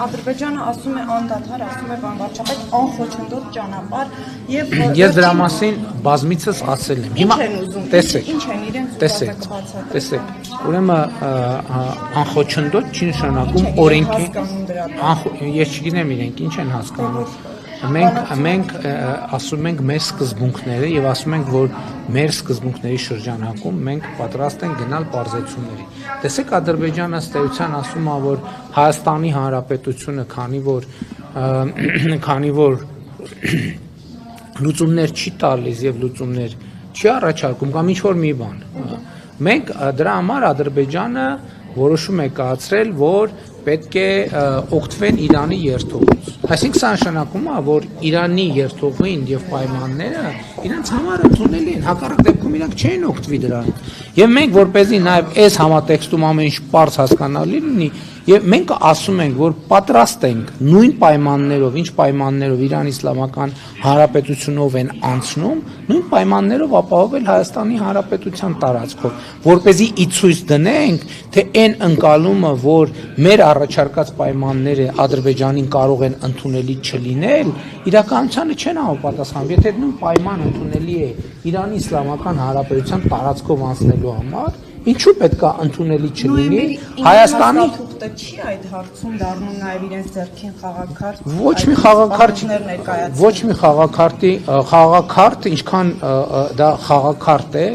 Ադրբեջանը ասում է անդադար, ասում է բանվարչապետ անխոչնդոտ ճանապարհ եւ ես դրա մասին բազմիցս ասել եմ։ Հիմա տեսեք, ինչ են իրենց տեսեք, ուրեմն անխոչնդոտ չի նշանակում օրենքի ես չգիտեմ իրենք ինչ են հասկանում։ Մենք ասում ենք մեր սկզբունքները եւ ասում ենք, որ մեր սկզբունքների շրջանակում մենք պատրաստ ենք գնալ պարզեցումների։ Տեսեք, Ադրբեջանը ըստ էության ասում է, որ Հայաստանի Հանրապետությունը, քանի որ լուծումներ չի տալիս եւ լուծումներ չի առաջարկում կամ ինչ որ մի բան։ Մենք դրա համար Ադրբեջանը որոշում է կայացրել, որ պետք է օգտվեն Իրանի երթուղուց։ Այսինքն սա նշանակում է, որ Իրանի երթուղին եւ պայմանները իրենց համար ընդունելի են, հակառակ դեպքում իրանք չեն օգտվի դրանից։ Եվ մենք որպեսզի նաեւ այս համատեքստում ամեն ինչ པարզ հասկանալի լինի, եւ մենք ասում ենք, որ պատրաստ ենք նույն պայմաններով, ինչ պայմաններով Իրան Իսլամական Հանրապետությունով են անցնում, նույն պայմաններով ապահովել Հայաստանի Հանրապետության տարածքով, որպեսզի ի ցույց դնենք, թե այն ընկալումը, որ մեր առաջարկած պայմանները Ադրբեջանին կարող են ընդունելի չլինել, իրականությանը չեն համապատասխանում։ Եթե նույն պայմանը ընդունելի է Իրանի Իսլամական Հանրապետության տարածքով անցնելու համար, ինչու պետք է ընդունելի չլինի Հայաստանի թուղթը չի այդ հարցում դառնում նաև իրենց ձեռքին խաղաքարտ։ Ոչ մի խաղաքարտ, ինչքան դա խաղաքարտ է,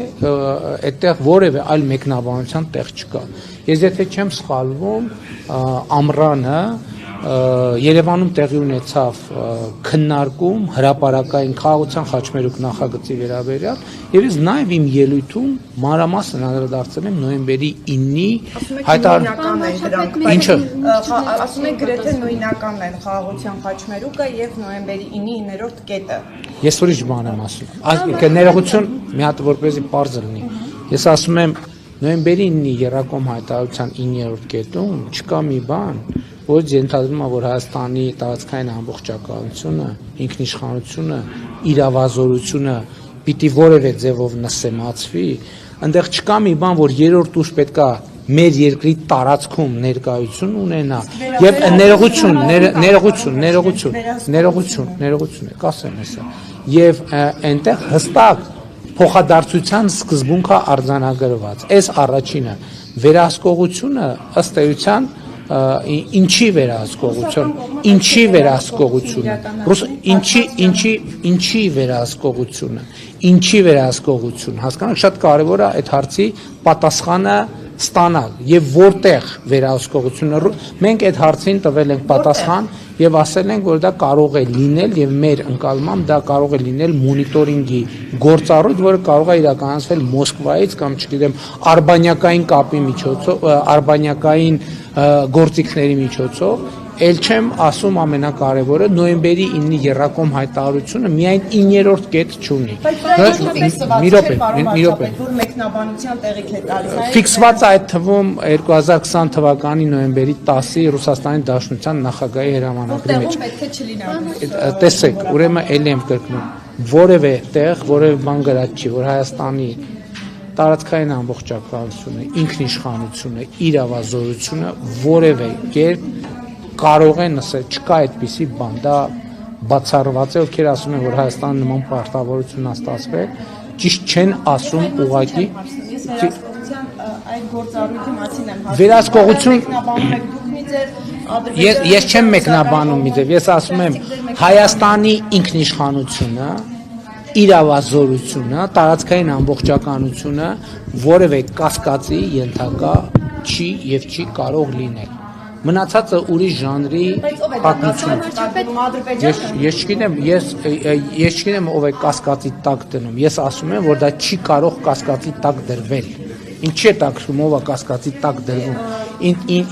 այդտեղ որևէ այլ մեկնաբանության տեղ չկա։ Ես եթե չեմ սխալվում, ամռանը Երևանում տեղի ունեցավ քննարկում հրապարակային խաղաղության խաչմերուկ նախագծի վերաբերյալ եւ ես նաեւ իմ ելույթում մանրամասն անդրադարձել եմ նոյեմբերի 9-ի հայտարարությունն է դրանք, ինչը ասում են գրեթե նույնականն են խաղաղության խաչմերուկը եւ նոյեմբերի 9-ի 9-րդ կետը։ Ես ուրիշ բան եմ ասում։ Այս ներողություն մի հատ որպեսզի པարզ լինի։ Ես ասում եմ նոյեմբերի 9-ի երրակոմ հայտարարության 9-րդ կետում չկա մի բան, որից ենթադրում է, որ Հայաստանի տարածքային ամբողջականությունը, ինքնիշխանությունը, իրավազորությունը պիտի որևէ ձևով նսեմացվի, այնտեղ չկա մի բան, որ երրորդ ուժ պետքա մեր երկրի տարածքում ներկայություն ունենա եւ ներողություն, կասեմ հեսա։ Եվ այնտեղ հստակ փոխադարձության սկզբունքը արձանագրված։ Այս առաջինը վերահսկողությունը ըստ էության ինչի վերահսկողությունը, հասկանաք, շատ կարևոր է այդ հարցի պատասխանը ստանալ եւ որտեղ վերահսկողությունը, մենք այդ հարցին տվել ենք պատասխան եւ ասել ենք, որ դա կարող է լինել եւ մեր ընկալմամբ դա կարող է լինել մոնիտորինգի գործառույթ, որը կարող է իրականացվել Մոսկվայից կամ չգիտեմ արբանյակային կապի միջոցով, արբանյակային գործիքների միջոցով, ել չեմ ասում ամենակարևորը նոյեմբերի 9-ի երրակոմ հայտարարությունը միայն 9-րդ կետ չունի։ Մի րոպե, որ մեկնաբանության տեղիք է տալիս։ Ֆիքսված այդ թվում 2020 թվականի նոյեմբերի 10-ի Ռուսաստանի Դաշնության նախագահի հրամանագրի մեջ։ Պետք է չլինի։ Տեսեք, ուրեմն ելի եմ կրկնում, որևէ տեղ, որևէ բան գրած չի, որ Հայաստանի տարածքային ամբողջականությունը, ինքնիշխանությունը, իրավազորությունը որևէ կերպ կարող է նսել, չկա այդպիսի բան, դա բացառված է, ովքեր ասում են, որ Հայաստանը նման պարտավորություն է ստացվել, ճիշտ չեն ասում ուղղակի։ Այդ գործառույթի մասին եմ ասում։ Վերահսկողություն Ես ես չեմ մեկնաբանում մի ձև, ես ասում եմ Հայաստանի ինքնիշխանությունը, իրավազորությունը, տարածքային ամբողջականությունը որևէ կասկածի ենթակա չի եւ չի կարող լինել։ Մնացածը ուրիշ ժանրի պատմություն։ Ես չգիտեմ ով է կասկածի տակ դնում։ Ես ասում եմ, որ դա չի կարող կասկածի տակ դրվել։ Ինչի է տակվում ով է կասկածի տակ դրվում։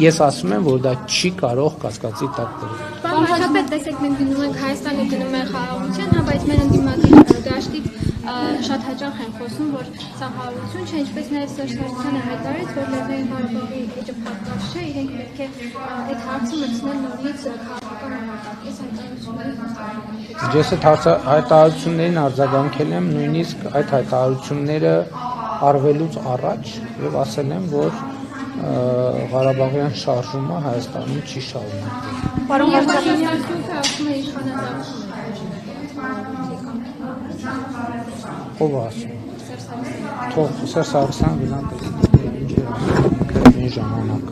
Ես ասում եմ, որ դա չի կարող կասկածի տակ դրվել։ Պարոն, տեսեք, մենք գնում ենք Հայաստանը գնում են խաղաղության, բայց մեր ընդդիմադիր դաշտից շատ հաճախ են խոսում, որ սա խաղաղություն չէ, ինչպես նաև Սերժ Սարգսյանը հայտարարեց, որ Լեռնային Ղարաբաղի էջը փակված չէ, իրենք պետք է այդ հարցը մտցնել նորից քաղաքական համակարգի հայտարարությունների։ Ես այդ հայտարարություններին արձագանքել եմ նույնիսկ այդ հայտարարությունները արվելուց առաջ եւ ասել եմ, որ Ղարաբաղյան շարժումը Հայաստանում չի շարունակվել։ Պարոն Եվ Վարդանյան, այսինքն ասում է իշխանադարձում։ Ով ասում։ Թող Սերժ Սարգսյանը գնա տեսնի ինչ է անում այն ժամանակ։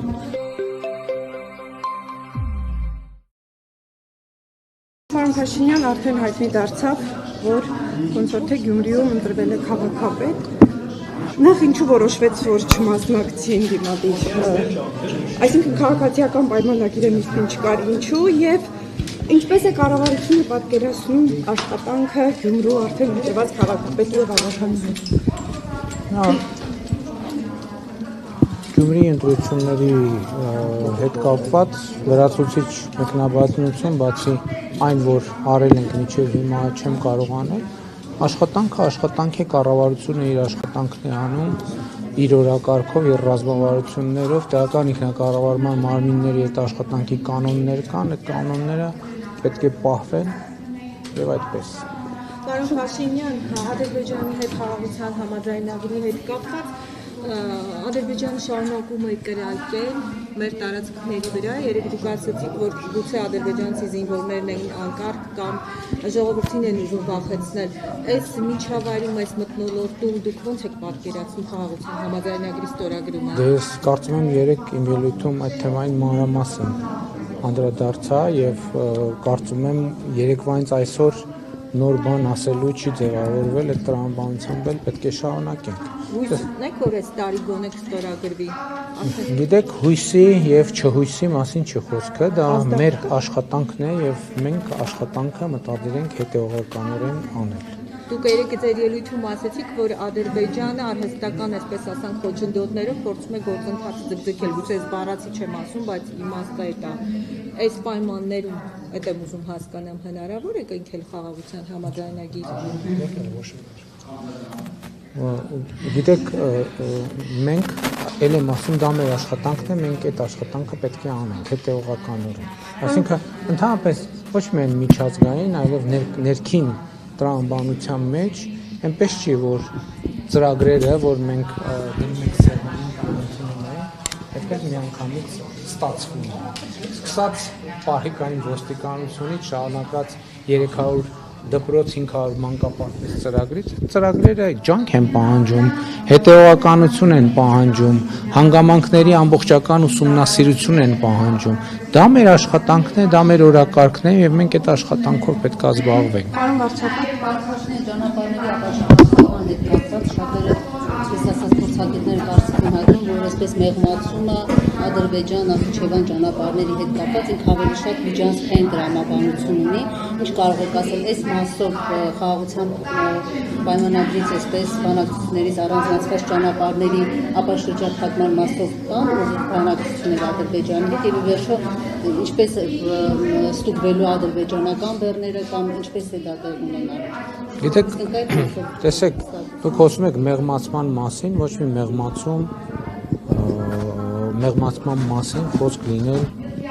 Պարոն Փաշինյան արդեն հայտնի դարձավ, որ ոնց որ թե Գյումրիում ընտրվել է քաղաքապետ։ Նախ ինչու որոշվեց, որ չմասնակցի ընդդիմադիր, այսինքն քաղաքացիական պայմանագիրը միշտ չկար, ինչու եւ ինչպես է կառավարությունը պատկերացնում աշխատանքը Գյումրու արդեն ընտրված քաղաքապետի եւ ավականների։ Գյումրիի ընտրությունների հետ կապված լրացուցիչ մեկնաբանություն, բացի այն, որ արել ենք մինչև հիմա չեմ կարող անել, աշխատանք է, կառավարությունը իր աշխատանքն է անում իր օրակարգով եւ ռազմավարություններով, տեղական ինքնակառավարման մարմինների հետ աշխատանքի կանոններ կան, այդ կանոնները պետք է պահվեն եւ այդպես։ Պարոն Փաշինյան, Ադրբեջանի հետ խաղաղության համաձայնագրի հետ կապված Ադրբեջանը շարունակում է կրակել մեր տարածքների վրա, երեք դուք ասացիք, որ գուցե ադրբեջանցի զինվորներն են անկարգ կամ ժողովրդին են ուզում վախեցնել։ Այս միջավայրում, այս մթնոլորտում դուք ո՞նց եք պատկերացնում խաղաղության համաձայնագրի ստորագրումը։ Դե ես կարծում եմ երեք իմ ելույթում այդ թեմային մանրամասն անդրադարձա եւ կարծում եմ երեկվանից այսօր նոր բան ասելու չի ձևավորվել, այդ տրամաբանությամբ էլ պետք է շարունակենք։ Հույս ունեք, որ այս տարի գոնե կստորագրվի։ Գիտեք, հույսի եւ չհույսի մասին չի խոսքը, դա մեր աշխատանքն է եւ մենք աշխատանքը մտադիր ենք հետեւողականորեն անել։ Դուք երեք ձեր ելույթում ասացիք, որ Ադրբեջանը արհեստական, այսպես ասանք, խոչընդոտներով փորձում է գործընթացը ձգձգել։ Գուցե այս բառացի չեմ ասում, բայց իմաստը է դա։ Այս պայմաններում, այդ եմ ուզում հասկանամ, հնարավոր է կնքել խաղաղության համաձայնագիր։ Գիտեք, մենք ել եմ ասում, դա մեր աշխատանքն է, մենք այդ աշխատանքը պետք է անենք հետեւողականորեն։ Այսինքն, ընդհանրապես ոչ միայն միջազգային, այլև ներքին տրամաբանության մեջ այնպես չի, որ ծրագրերը, որ մենք դնում ենք սերմանում կանոնությունները, այդպես միանգամից ստացվում է։ Սկսած պահիկային ոստիկանությունից շարունակած 300 դպրոց 500 մանկապարտեզ ծրագրից ծրագրերը ջանք են պահանջում, հետևողականություն են պահանջում, հանգամանքների ամբողջական ուսումնասիրություն են պահանջում։ Դա մեր աշխատանքն է, դա մեր օրակարգն է եւ մենք այդ աշխատանքով պետք է զբաղվենք։ Պարոն Վարչապետ, Բարքաշնի ճանապարհների ապաշխարման հետ կապված շատերը փորձագետներ կարծիքն հայտնում, որ այսպես մեղմացումը Ադրբեջան-Նախիջևան ճանապարհների հետ կապված ինքը ավելի շատ միջանցքային տրամաբանություն ունի, ինչ կարող եք ասել, այս մասով խաղաղության պայմանագրից այսպես բանակցություններից առանձնացված ճանապարհների ապաշրջափակման մասով կան բանակցություններ Ադրբեջանի հետ եւ ի վերջո ինչպես ստուգվելու ադրբեջանական բեռները կամ ինչպես է դա տեղ ունենալու։ Գիտեք, տեսեք, դուք խոսում եք մեղմացման մասին, ոչ մի մեղմացման մասին խոսք լինել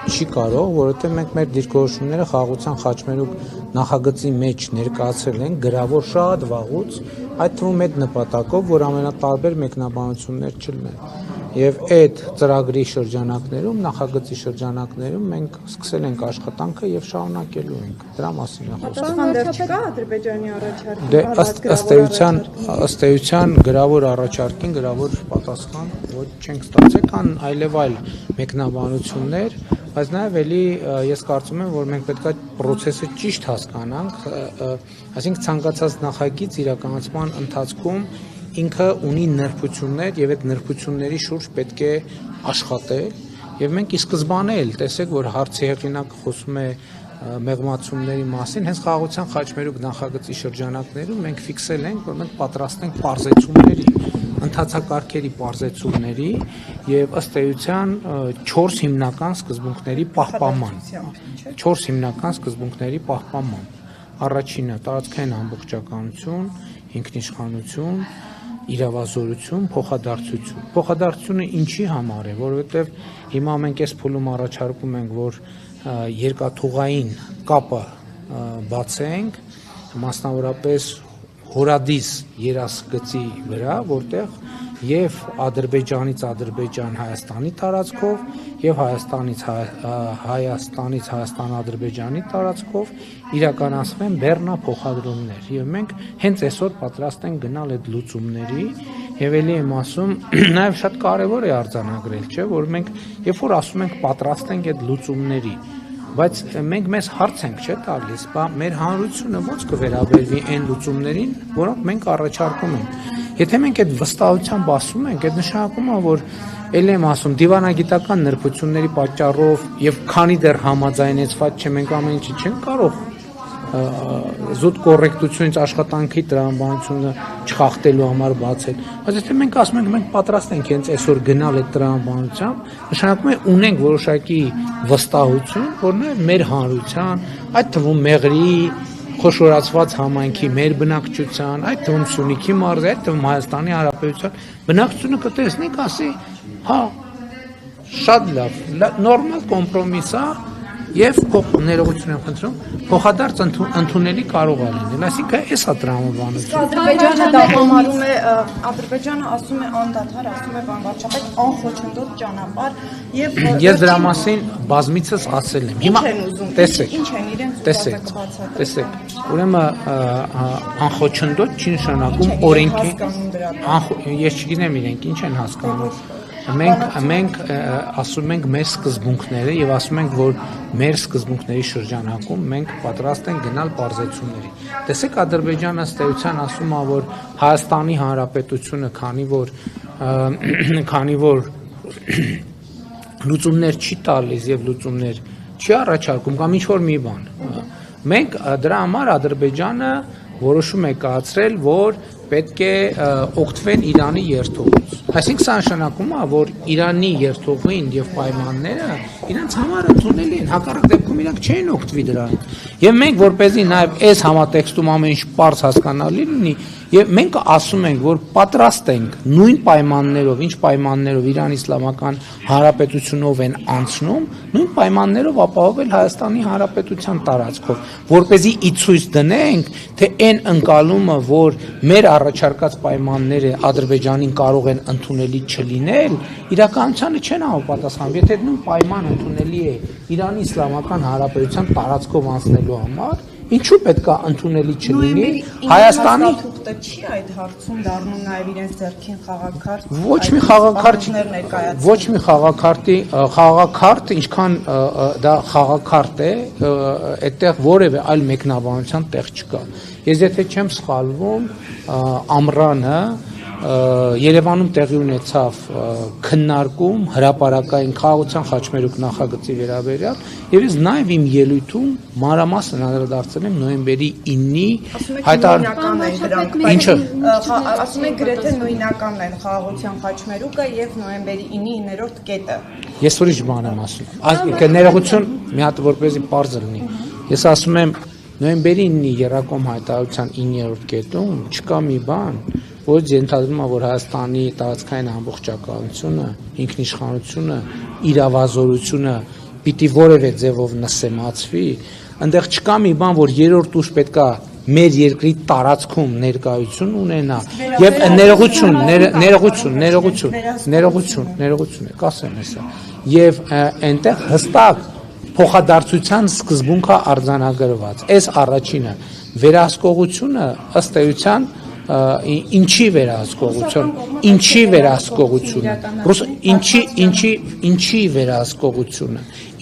չի կարող, որովհետև մենք մեր դիրքորոշումները խաղաղության խաչմերուկ նախագծի մեջ ներկայացրել ենք գրավոր շատ վաղուց, այդ թվում այդ նպատակով, որ ամենատարբեր մեկնաբանություններ չլինեն։ Եվ այդ ծրագրի շրջանակներում, նախագծի շրջանակներում մենք սկսել ենք աշխատանքը եւ շարունակելու ենք։ Դրա մասին է խոսքը։ պատասխան դեռ չկա Ադրբեջանի առաջարկին։ Դե ըստ էության գրավոր առաջարկին գրավոր պատասխան ոչ չենք ստացել, կան այլև այլ մեկնաբանություններ, բայց նաեւ էլի ես կարծում եմ, որ մենք պետք է process-ը ճիշտ հասկանանք, այսինքն ցանկացած նախագիծ իրականացման ընթացքում ինքը ունի նրբություններ եւ այդ նրբությունների շուրջ պետք է աշխատել եւ մենք ի սկզբանե էլ տեսեք, որ հարցի հեղինակը խոսում է մեղմացումների մասին, հենց խաղաղության խաչմերուկ նախագծի շրջանակներում մենք ֆիքսել ենք, որ մենք պատրաստ ենք պարզեցումների, ընթացակարգերի պարզեցումների եւ ըստ էության 4 հիմնական սկզբունքների պահպանման։ Առաջինը տարածքային ամբողջականություն, ինքնիշխանություն, իրավազորություն, փոխադարձություն։ Փոխադարձությունը ինչի համար է, որովհետև հիմա մենք այս փուլում առաջարկում ենք, որ երկաթուղային կապը բացենք, մասնավորապես հորադիս երասգծի վրա, որտեղ եւ Ադրբեջանից Ադրբեջան Հայաստանի տարածքով եւ Հայաստանից Հայաստան-Ադրբեջանի տարածքով իրականացվեն բեռնափոխադրումներ եւ մենք հենց այսօր պատրաստ ենք գնալ այդ լուծումների եւ ելի եմ ասում նաեւ շատ կարեւոր է արձանագրել, չէ, որ մենք երբ որ ասում ենք պատրաստ ենք այդ լուծումների, բայց մենք մեզ հարց ենք չէ տալիս, բա մեր հանրությունը ո՞նց կվերաբերվի այն լուծումներին, որոնք մենք առաջարկում ենք։ Եթե մենք այդ վստահությամբ ասում ենք, այդ նշանակում է, որ ել եմ ասում, դիվանագիտական նրբությունների պատճառով եւ քանի դեռ համաձայնեցված չէ, մենք ամեն ինչի չենք կարող զուտ կոռեկտությունից աշխատանքի տրամաբանությունը չխախտելու համար բացել։ Բայց եթե մենք ասում ենք, մենք պատրաստ ենք հենց այսօր գնալ այդ տրամաբանությամբ, նշանակում է ունենք որոշակի վստահություն, որ նաեւ մեր հանրության, այդ թվում Մեղրի խոշորացված համայնքի մեր բնակչության, այդ թվում Սյունիքի մարզի, այդ թվում Հայաստանի Հանրապետության բնակչությունը կտեսնի, ասի, հա, շատ լավ, նորմալ կոմպրոմիս է եւ ներողություն եմ խնդրում, փոխադարձ ընդունելի կարող է լինել, այսինքն էս է տրամաբանությունը։ Ադրբեջանը դա համարում է, Ադրբեջանը ասում է անդադար, ասում է բանվարչապետ անխոչնդոտ ճանապարհ եւ ես դրա մասին բազմիցս ասել եմ։ Հիմա տեսեք, ինչ են իրենց տեսեք, ուրեմն անխոչնդոտ չի նշանակում օրենքի, ես չգիտեմ իրենք ինչ են հասկանում։ Մենք ասում ենք մեր սկզբունքները եւ ասում ենք, որ մեր սկզբունքների շրջանակում մենք պատրաստ ենք գնալ բարձեցումների։ Տեսեք, Ադրբեջանը ըստ էության ասում է, որ Հայաստանի Հանրապետությունը, քանի որ լուծումներ չի տալիս եւ լուծումներ չի առաջարկում կամ ինչ որ մի բան, մենք դրա համար Ադրբեջանը որոշում է կայացրել, որ պետք է օգտվեն Իրանի երթուղուց։ Այսինքն սա նշանակում է, որ Իրանի երթուղին եւ պայմանները իրենց համար ընդունելի են, հակառակ դեպքում իրանք չէին օգտվի դրանից։ Եվ մենք որպեսզի նաեւ այս համատեքստում ամեն ինչ པարզ հասկանալի լինի, եւ մենք ասում ենք, որ պատրաստ ենք նույն պայմաններով, ինչ պայմաններով Իրան Իսլամական Հանրապետությունով են անցնում, նույն պայմաններով ապահովել Հայաստանի Հանրապետության տարածքով, որպեսզի ի ցույց դնենք, թե այն ընկալումը, որ մեր առաջարկած պայմանները Ադրբեջանին կարող են ընդունելի չլինել, իրականությանը չեն համապատասխանում։ Եթե նույն պայման ընդունելի է Իրանի Իսլամական Հանրապետության տարածքով անցնելու համար, ինչու պետք է ընդունելի չլինի Հայաստանի թուղթը չի այդ հարցում դառնում նաև իրենց ձեռքին խաղակարդ։ Ոչ մի խաղակարդ, ինչքան դա խաղակարդ է, այդտեղ որևէ այլ մեկնաբանության տեղ չկա։ Ես եթե չեմ սխալվում, Ամռանը Երևանում տեղի ունեցավ քննարկում հրապարակային խաղաղության խաչմերուկ նախագծի վերաբերյալ եւ ես նաեւ իմ ելույթում մանրամասն անդրադարձել եմ նոյեմբերի 9-ի հայտարարական են դրանք, ինչը ասում եք գրեթե նույնականն են խաղաղության խաչմերուկը եւ նոյեմբերի 9-ի 9-րդ կետը։ Ես ուրիշ բան եմ ասում։ Ներողություն, մի հատ որպեսզի པարզ լինի։ Ես ասում եմ նոյեմբերի 9-ի Երակոմ հայտարարության 9-րդ կետում չկա մի բան, որ ենթադրում է, որ Հայաստանի տարածքային ամբողջականությունը, ինքնիշխանությունը, իրավազորությունը պիտի որևէ ձևով նսեմացվի, այնտեղ չկա մի բան, որ երրորդ ուժ պետքա մեր երկրի տարածքում ներկայություն ունենա եւ ներողություն, կասեմ հեսա։ Եվ այնտեղ հստակ փոխադարձության սկզբունքը արձանագրված։ Այս առաջինը վերահսկողությունը ըստ էության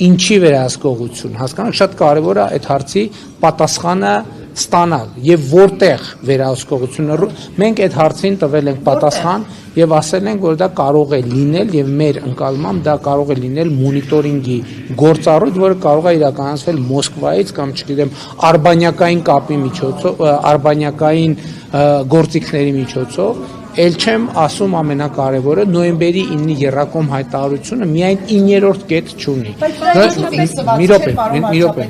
ինչի վերահսկողությունը, հասկանաք, շատ կարևոր է այդ հարցի պատասխանը ստանալ եւ որտեղ վերահսկողությունը, մենք այդ հարցին տվել ենք պատասխան եւ ասել ենք, որ դա կարող է լինել եւ մեր ընկալմամբ դա կարող է լինել մոնիտորինգի գործառույթ, որը կարող է իրականացվել Մոսկվայից կամ չգիտեմ արբանյակային կապի միջոցով, արբանյակային գործիքների միջոցով, ել չեմ ասում ամենակարևորը նոյեմբերի 9-ի Երակոմ հայտարարությունը միայն 9-րդ կետ չունի։ Մի րոպե,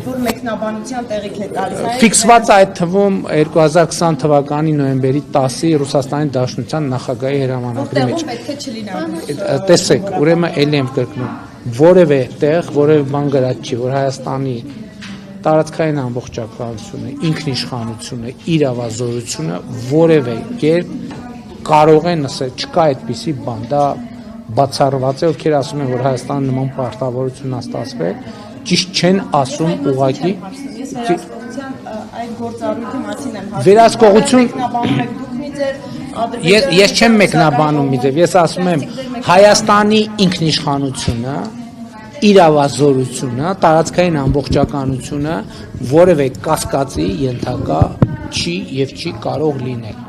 որ մեկնաբանության տեղիք է տալիս։ Ֆիքսված է այդ թվում 2020 թվականի նոյեմբերի 10-ի Ռուսաստանի Դաշնության նախագահի հրամանագրի մեջ։ Պետք է չլինի։ Տեսեք, ուրեմն ելի եմ կրկնում, որևէ տեղ, որևէ բան գրած չի, որ Հայաստանի տարածքային ամբողջականությունը, ինքնիշխանությունը, իրավազորությունը որևէ կերպ կարող են ասել, չկա այդպիսի բան, դա բացառված է, ովքեր ասում են, որ Հայաստանը նման պարտավորություն ստացվել, ճիշտ չեն ասում ուղղակի։ Այդ գործառույթի մասին եմ Վերահսկողություն մեկնաբանում եք դուք մի ձեր ես չեմ մեկնաբանում մի ձև, ես ասում եմ Հայաստանի ինքնիշխանությունը, իրավազորությունը, տարածքային ամբողջականությունը որևէ կասկածի ենթակա չի եւ չի կարող լինել։